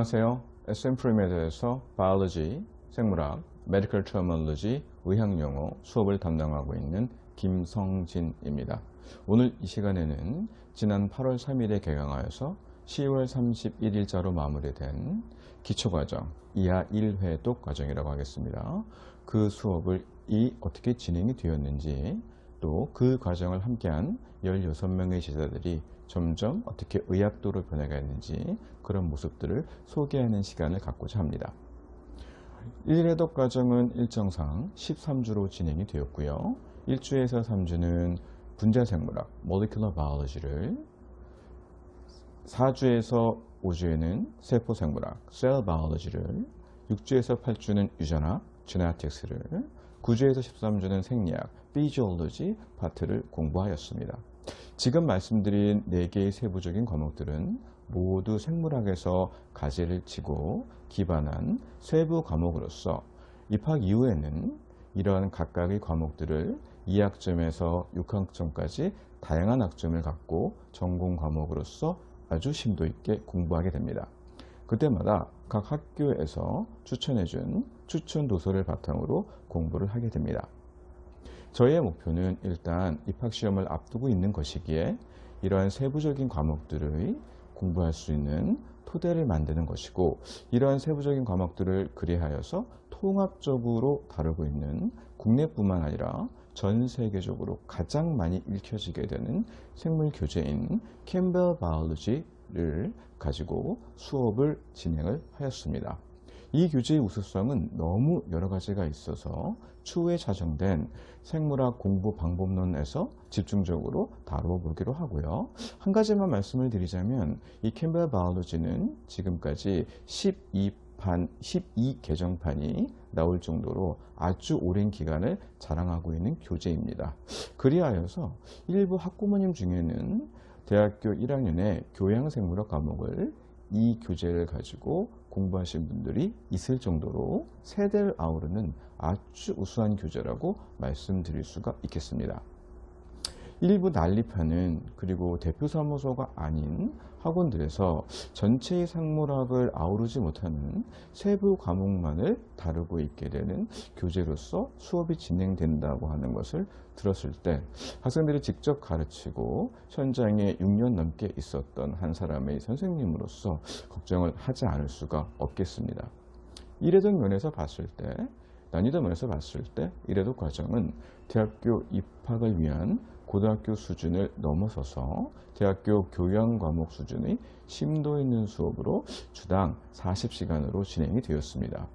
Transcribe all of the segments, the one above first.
안녕하세요. SM 프리메드에서 바이올로지, 생물학, 메디컬 터미놀로지, 의학용어 수업을 담당하고 있는 김성진입니다. 오늘 이 시간에는 지난 8월 3일에 개강하여서 10월 31일자로 마무리된 기초과정 이하 1회독 과정이라고 하겠습니다. 그 수업을 어떻게 진행이 되었는지, 또 그 과정을 함께한 16명의 제자들이 점점 어떻게 의학도로 변해가는지 그런 모습들을 소개하는 시간을 갖고자 합니다. 1회독 과정은 일정상 13주로 진행이 되었고요. 1주에서 3주는 분자생물학, molecular biology를, 4주에서 5주에는 세포생물학, cell biology를, 6주에서 8주는 유전학, genetics를, 9주에서 13주는 생리학, physiology 파트를 공부하였습니다. 지금 말씀드린 4개의 세부적인 과목들은 모두 생물학에서 가지를 치고 기반한 세부 과목으로서 입학 이후에는 이러한 각각의 과목들을 2학점에서 6학점까지 다양한 학점을 갖고 전공 과목으로서 아주 심도 있게 공부하게 됩니다. 그때마다 각 학교에서 추천해준 추천 도서를 바탕으로 공부를 하게 됩니다. 저희의 목표는 일단 입학시험을 앞두고 있는 것이기에 이러한 세부적인 과목들의 공부할 수 있는 토대를 만드는 것이고, 이러한 세부적인 과목들을 그리하여서 통합적으로 다루고 있는 국내뿐만 아니라 전 세계적으로 가장 많이 읽혀지게 되는 생물 교재인 캠벨 바이올로지를 가지고 수업을 진행을 하였습니다. 이 교재의 우수성은 너무 여러 가지가 있어서 추후에 자정된 생물학 공부 방법론에서 집중적으로 다뤄보기로 하고요. 한 가지만 말씀을 드리자면 이 캠벨 바이올로지는 지금까지 12개정판이 나올 정도로 아주 오랜 기간을 자랑하고 있는 교재입니다. 그리하여서 일부 학부모님 중에는 대학교 1학년에 교양생물학 과목을 이 교재를 가지고 공부하신 분들이 있을 정도로 세대를 아우르는 아주 우수한 교재라고 말씀드릴 수가 있겠습니다. 일부 난립하는, 그리고 대표사무소가 아닌 학원들에서 전체의 생물학을 아우르지 못하는 세부 과목만을 다루고 있게 되는 교재로서 수업이 진행된다고 하는 것을 들었을 때 학생들이 직접 가르치고 현장에 6년 넘게 있었던 한 사람의 선생님으로서 걱정을 하지 않을 수가 없겠습니다. 이례적 면에서 봤을 때, 난이도 면에서 봤을 때 이례적 과정은 대학교 입학을 위한 고등학교 수준을 넘어서서 대학교 교양 과목 수준의 심도 있는 수업으로 주당 40시간으로 진행이 되었습니다.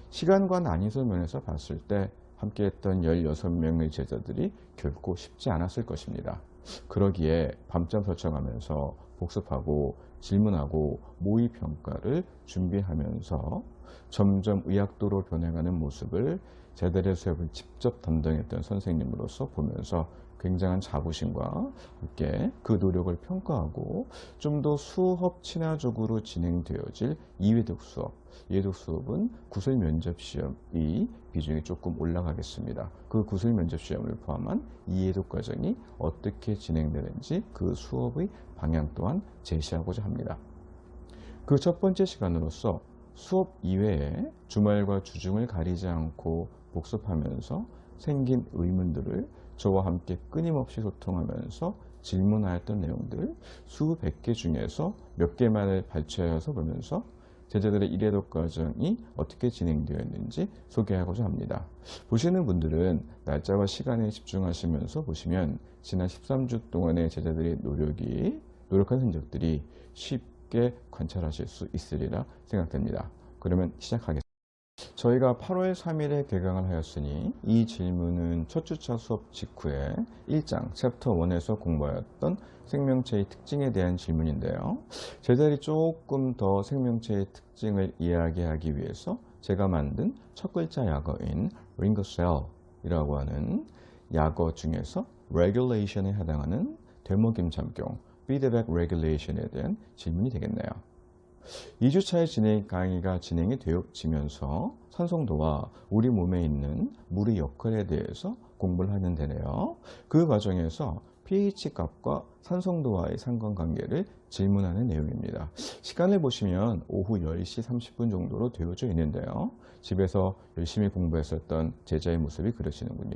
시간과 난이도 면에서 봤을 때 함께했던 16명의 제자들이 결코 쉽지 않았을 것입니다. 그러기에 밤잠 설쳐가면서 복습하고 질문하고 모의평가를 준비하면서 점점 의학도로 변해가는 모습을 제자들의 수업을 직접 담당했던 선생님으로서 보면서 굉장한 자부심과 함께 그 노력을 평가하고 좀 더 수업 친화적으로 진행되어질 2회독 수업, 2회독 수업은 구술 면접 시험이 비중이 조금 올라가겠습니다. 그 구술 면접 시험을 포함한 2회독 과정이 어떻게 진행되는지 그 수업의 방향 또한 제시하고자 합니다. 그 첫 번째 시간으로서 수업 이외에 주말과 주중을 가리지 않고 복습하면서 생긴 의문들을 저와 함께 끊임없이 소통하면서 질문하였던 내용들 수백 개 중에서 몇 개만을 발췌해서 보면서 제자들의 1회독 과정이 어떻게 진행되었는지 소개하고자 합니다. 보시는 분들은 날짜와 시간에 집중하시면서 보시면 지난 13주 동안의 제자들의 노력한 흔적들이 쉽게 관찰하실 수 있으리라 생각됩니다. 그러면 시작하겠습니다. 저희가 8월 3일에 개강을 하였으니 이 질문은 첫 주차 수업 직후에 1장 챕터 1에서 공부하였던 생명체의 특징에 대한 질문인데요. 제자들이 조금 더 생명체의 특징을 이야기하기 위해서 제가 만든 첫 글자 약어인 링거 셀이라고 하는 약어 중에서 regulation에 해당하는 되먹임참경 feedback regulation에 대한 질문이 되겠네요. 2주차의 강의가 진행이 되어지면서 산성도와 우리 몸에 있는 물의 역할에 대해서 공부를 하는 데네요. 그 과정에서 pH 값과 산성도와의 상관관계를 질문하는 내용입니다. 시간을 보시면 오후 10시 30분 정도로 되어져 있는데요. 집에서 열심히 공부했었던 제자의 모습이 그려지는군요.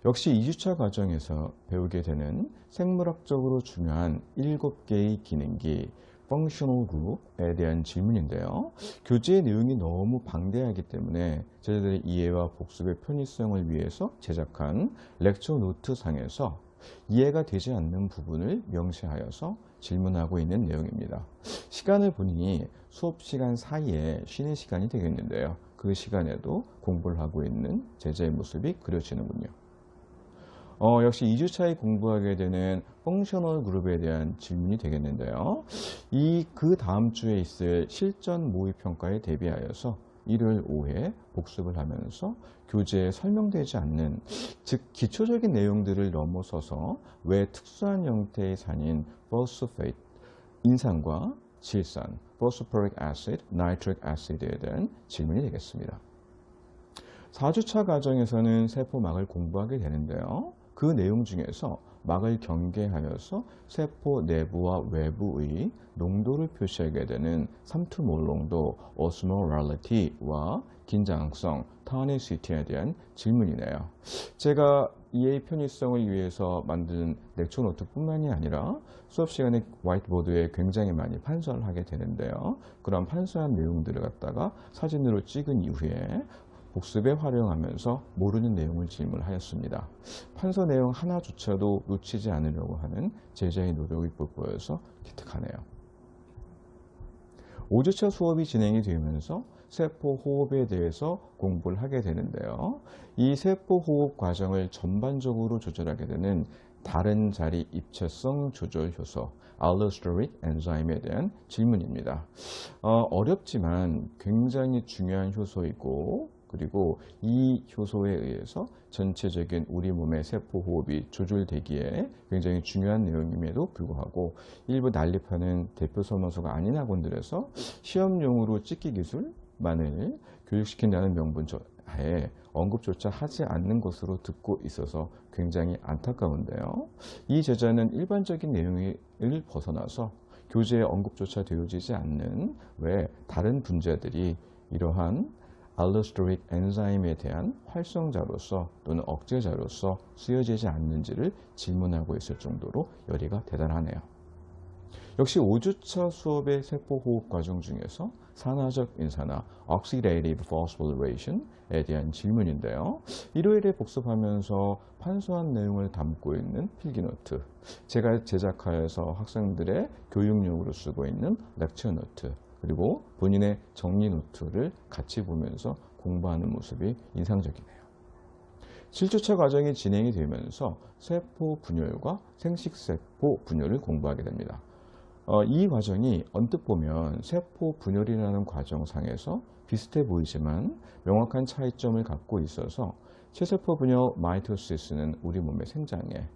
역시 2주차 과정에서 배우게 되는 생물학적으로 중요한 7개의 기능기 Functional Group에 대한 질문인데요. 교재의 내용이 너무 방대하기 때문에 제자들의 이해와 복습의 편의성을 위해서 제작한 렉처 노트 상에서 이해가 되지 않는 부분을 명시하여서 질문하고 있는 내용입니다. 시간을 보니 수업 시간 사이에 쉬는 시간이 되겠는데요. 그 시간에도 공부를 하고 있는 제자의 모습이 그려지는군요. 역시 2주차에 공부하게 되는 펑셔널 그룹에 대한 질문이 되겠는데요. 그 다음 주에 있을 실전 모의평가에 대비하여서 일요일 오후에 복습을 하면서 교재에 설명되지 않는, 즉 기초적인 내용들을 넘어서서 왜 특수한 형태의 산인 포스페이트, 인산과 질산, 포스포릭 애시드, 나이트릭 애시드에 대한 질문이 되겠습니다. 4주차 과정에서는 세포막을 공부하게 되는데요. 그 내용 중에서 막을 경계하여서 세포 내부와 외부의 농도를 표시하게 되는 삼투몰 농도, 오스모랄리티와 긴장성, 타니시티에 대한 질문이네요. 제가 이해의 편의성을 위해서 만든 렉처 노트뿐만이 아니라 수업 시간에 화이트보드에 굉장히 많이 판서를 하게 되는데요. 그런 판서한 내용들을 갖다가 사진으로 찍은 이후에 복습에 활용하면서 모르는 내용을 질문하였습니다. 판서 내용 하나조차도 놓치지 않으려고 하는 제자의 노력이 돋보여서 기특하네요. 5주차 수업이 진행이 되면서 세포 호흡에 대해서 공부를 하게 되는데요. 이 세포 호흡 과정을 전반적으로 조절하게 되는 다른 자리 입체성 조절 효소, 알로스테릭 엔자임에 대한 질문입니다. 어렵지만 굉장히 중요한 효소이고, 그리고 이 효소에 의해서 전체적인 우리 몸의 세포 호흡이 조절되기에 굉장히 중요한 내용임에도 불구하고 일부 난립하는 대표 설문서가 아닌 학원들에서 시험용으로 찍기 기술만을 교육시킨다는 명분 하에 언급조차 하지 않는 것으로 듣고 있어서 굉장히 안타까운데요. 이 제자는 일반적인 내용을 벗어나서 교재에 언급조차 되어지지 않는 왜 다른 분자들이 이러한 알로스테릭 엔자임에 대한 활성자로서 또는 억제자로서 쓰여지지 않는지를 질문하고 있을 정도로 열의가 대단하네요. 역시 5주차 수업의 세포호흡 과정 중에서 산화적 인산화, Oxidative Phosphorylation에 대한 질문인데요. 일요일에 복습하면서 판서한 내용을 담고 있는 필기노트, 제가 제작하여서 학생들의 교육용으로 쓰고 있는 렉처 노트, 그리고 본인의 정리 노트를 같이 보면서 공부하는 모습이 인상적이네요. 7주차 과정이 진행이 되면서 세포 분열과 생식세포 분열을 공부하게 됩니다. 이 과정이 언뜻 보면 세포 분열이라는 과정상에서 비슷해 보이지만 명확한 차이점을 갖고 있어서 체세포 분열 마이토시스는 우리 몸의 생장에,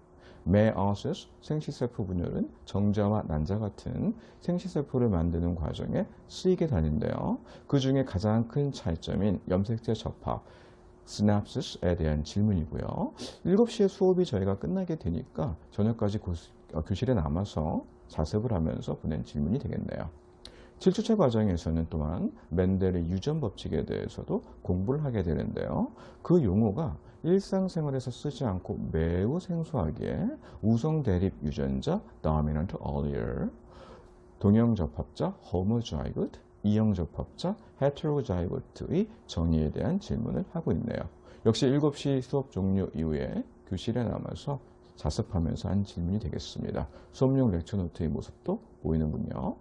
메아시스 생식세포 분열은 정자와 난자 같은 생식세포를 만드는 과정에 쓰이게 되는데요. 그 중에 가장 큰 차이점인 염색체 접합, 시납시스에 대한 질문이고요. 7시에 수업이 저희가 끝나게 되니까 저녁까지 교실에 남아서 자습을 하면서 보낸 질문이 되겠네요. 7주차 과정에서는 또한 맨델의 유전 법칙에 대해서도 공부를 하게 되는데요. 그 용어가 일상생활에서 쓰지 않고 매우 생소하기에 우성 대립 유전자 dominant allele, 동형 접합자 homozygote, 이형 접합자 heterozygote의 정의에 대한 질문을 하고 있네요. 역시 7시 수업 종료 이후에 교실에 남아서 자습하면서 한 질문이 되겠습니다. 수업용 렉처 노트의 모습도 보이는군요.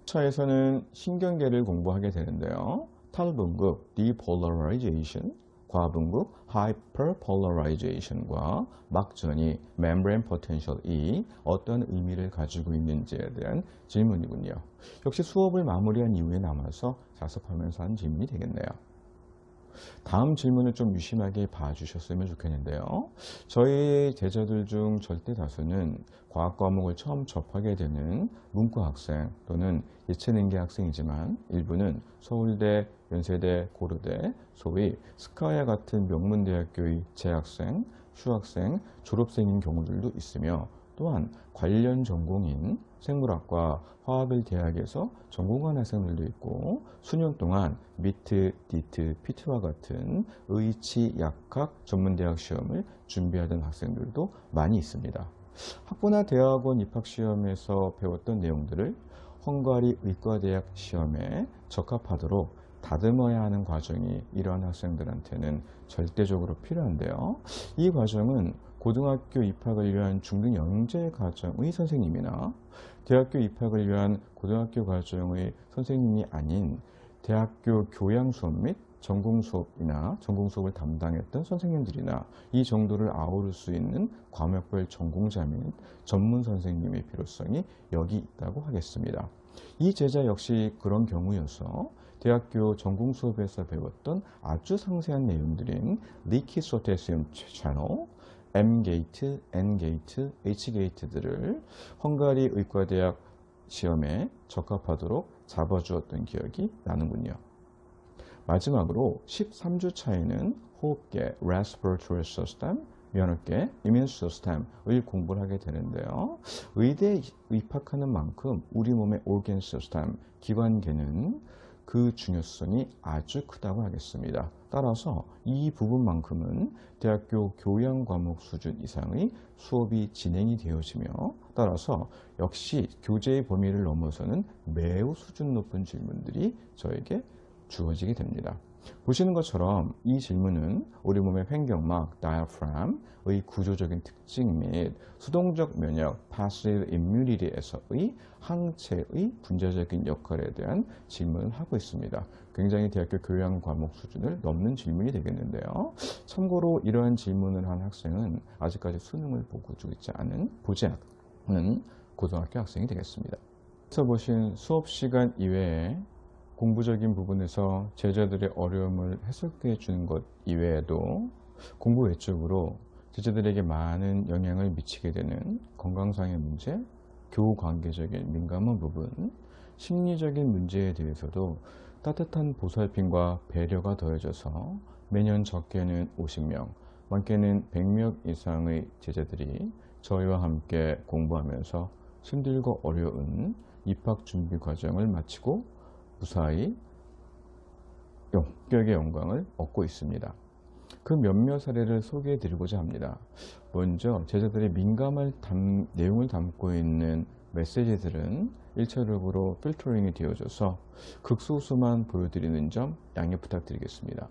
차에서는 신경계를 공부하게 되는데요. 탈분급 depolarization, 과분급 hyperpolarization과 막전이 membrane potential이 어떤 의미를 가지고 있는지에 대한 질문이군요. 역시 수업을 마무리한 이후에 남아서 자습하면서 한 질문이 되겠네요. 다음 질문을 좀 유심하게 봐주셨으면 좋겠는데요. 저희 제자들 중 절대 다수는 과학 과목을 처음 접하게 되는 문과 학생 또는 예체능계 학생이지만 일부는 서울대, 연세대, 고려대, 소위 스카야 같은 명문대학교의 재학생 휴학생, 졸업생인 경우들도 있으며 또한 관련 전공인 생물학과 화학을 대학에서 전공한 학생들도 있고 수년 동안 미트, 디트, 피트와 같은 의치, 약학 전문대학 시험을 준비하던 학생들도 많이 있습니다. 학부나 대학원 입학시험에서 배웠던 내용들을 헝가리 의과대학 시험에 적합하도록 다듬어야 하는 과정이 이러한 학생들한테는 절대적으로 필요한데요. 이 과정은 고등학교 입학을 위한 중등 영재 과정의 선생님이나 대학교 입학을 위한 고등학교 과정의 선생님이 아닌 대학교 교양 수업 및 전공 수업이나 전공 수업을 담당했던 선생님들이나 이 정도를 아우를 수 있는 과목별 전공자 및 전문 선생님의 필요성이 여기 있다고 하겠습니다. 이 제자 역시 그런 경우여서 대학교 전공 수업에서 배웠던 아주 상세한 내용들인 리퀴 소테시움 채널, M게이트, N게이트, H게이트들을 헝가리 의과대학 시험에 적합하도록 잡아주었던 기억이 나는군요. 마지막으로 13주 차에는 호흡계, Respiratory System, 면역계, Immune System을 공부를 하게 되는데요. 의대에 입학하는 만큼 우리 몸의 Organ System, 기관계는 그 중요성이 아주 크다고 하겠습니다. 따라서 이 부분만큼은 대학교 교양 과목 수준 이상의 수업이 진행이 되어지며 따라서 역시 교재의 범위를 넘어서는 매우 수준 높은 질문들이 저에게 주어지게 됩니다. 보시는 것처럼 이 질문은 우리 몸의 횡격막, diaphragm의 구조적인 특징 및 수동적 면역, passive immunity에서의 항체의 분자적인 역할에 대한 질문을 하고 있습니다. 굉장히 대학교 교양 과목 수준을 넘는 질문이 되겠는데요. 참고로 이러한 질문을 한 학생은 아직까지 수능을 보지 않은 고등학교 학생이 되겠습니다. 여기서 보신 수업 시간 이외에 공부적인 부분에서 제자들의 어려움을 해소해 주는 것 이외에도 공부 외적으로 제자들에게 많은 영향을 미치게 되는 건강상의 문제, 교우관계적인 민감한 부분, 심리적인 문제에 대해서도 따뜻한 보살핌과 배려가 더해져서 매년 적게는 50명, 많게는 100명 이상의 제자들이 저희와 함께 공부하면서 힘들고 어려운 입학 준비 과정을 마치고 무사히 합격의 영광을 얻고 있습니다. 그 몇몇 사례를 소개해 드리고자 합니다. 먼저 제자들의 민감한 내용을 담고 있는 메시지들은 1차적으로 필터링이 되어져서 극소수만 보여드리는 점 양해 부탁드리겠습니다.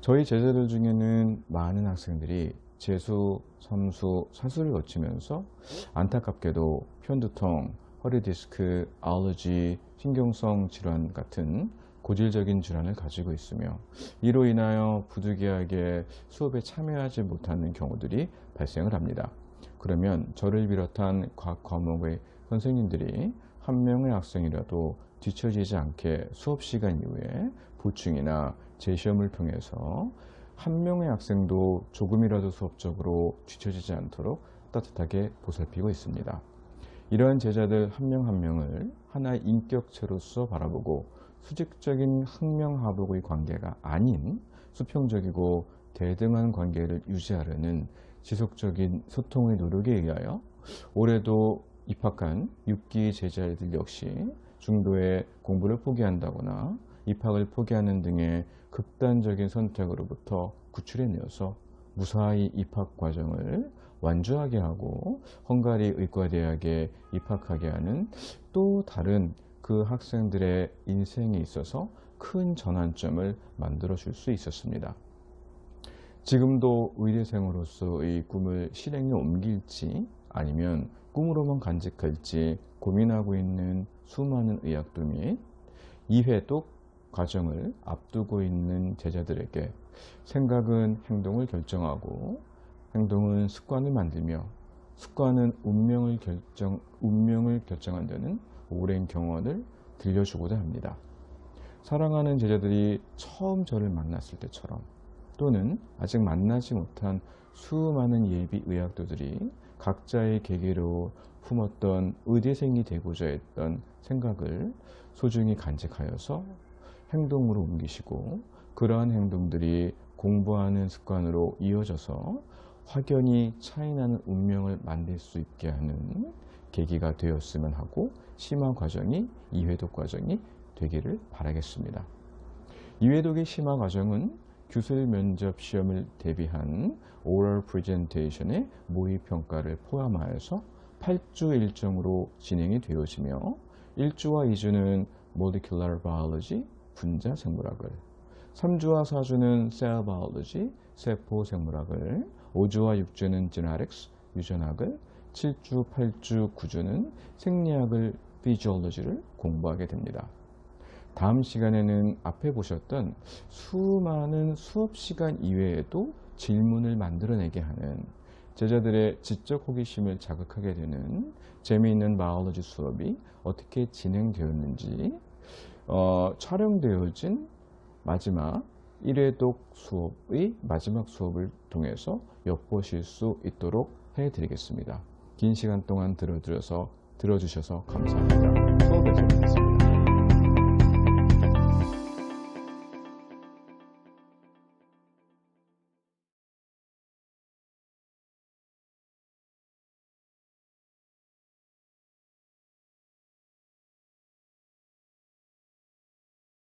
저희 제자들 중에는 많은 학생들이 재수, 삼수, 사수를 거치면서 안타깝게도 편두통, 허리디스크, 알러지, 신경성 질환 같은 고질적인 질환을 가지고 있으며 이로 인하여 부득이하게 수업에 참여하지 못하는 경우들이 발생을 합니다. 그러면 저를 비롯한 각 과목의 선생님들이 한 명의 학생이라도 뒤처지지 않게 수업 시간 이후에 보충이나 재시험을 통해서 한 명의 학생도 조금이라도 수업적으로 뒤처지지 않도록 따뜻하게 보살피고 있습니다. 이러한 제자들 한 명 한 명을 하나의 인격체로서 바라보고 수직적인 학명하복의 관계가 아닌 수평적이고 대등한 관계를 유지하려는 지속적인 소통의 노력에 의하여 올해도 입학한 6기 제자들 역시 중도에 공부를 포기한다거나 입학을 포기하는 등의 극단적인 선택으로부터 구출해내어서 무사히 입학 과정을 완주하게 하고 헝가리 의과대학에 입학하게 하는 또 다른 그 학생들의 인생에 있어서 큰 전환점을 만들어 줄 수 있었습니다. 지금도 의대생으로서의 꿈을 실행에 옮길지 아니면 꿈으로만 간직할지 고민하고 있는 수많은 의학도 및 2회독 과정을 앞두고 있는 제자들에게 생각은 행동을 결정하고 행동은 습관을 만들며 습관은 운명을 결정한다는 오랜 경험을 들려주고자 합니다. 사랑하는 제자들이 처음 저를 만났을 때처럼 또는 아직 만나지 못한 수많은 예비 의학도들이 각자의 계기로 품었던 의대생이 되고자 했던 생각을 소중히 간직하여서 행동으로 옮기시고 그러한 행동들이 공부하는 습관으로 이어져서 확연히 차이나는 운명을 만들 수 있게 하는 계기가 되었으면 하고 심화 과정이 이회독 과정이 되기를 바라겠습니다. 이회독의 심화 과정은 교실 면접 시험을 대비한 오럴 프레젠테이션의 모의 평가를 포함하여서 8주 일정으로 진행이 되어지며 1주와 2주는 Molecular Biology, 분자 생물학을, 3주와 4주는 Cell Biology, 세포 생물학을, 5주와 6주는 Genetics, 유전학을, 7주, 8주, 9주는 생리학을, Physiology를 공부하게 됩니다. 다음 시간에는 앞에 보셨던 수많은 수업 시간 이외에도 질문을 만들어내게 하는 제자들의 지적 호기심을 자극하게 되는 재미있는 바이올로지 수업이 어떻게 진행되었는지 촬영되어진 마지막 1회독 수업의 마지막 수업을 통해서 엿보실 수 있도록 해드리겠습니다. 긴 시간 동안 들어주셔서 감사합니다. 수업에서 뵙겠습니다.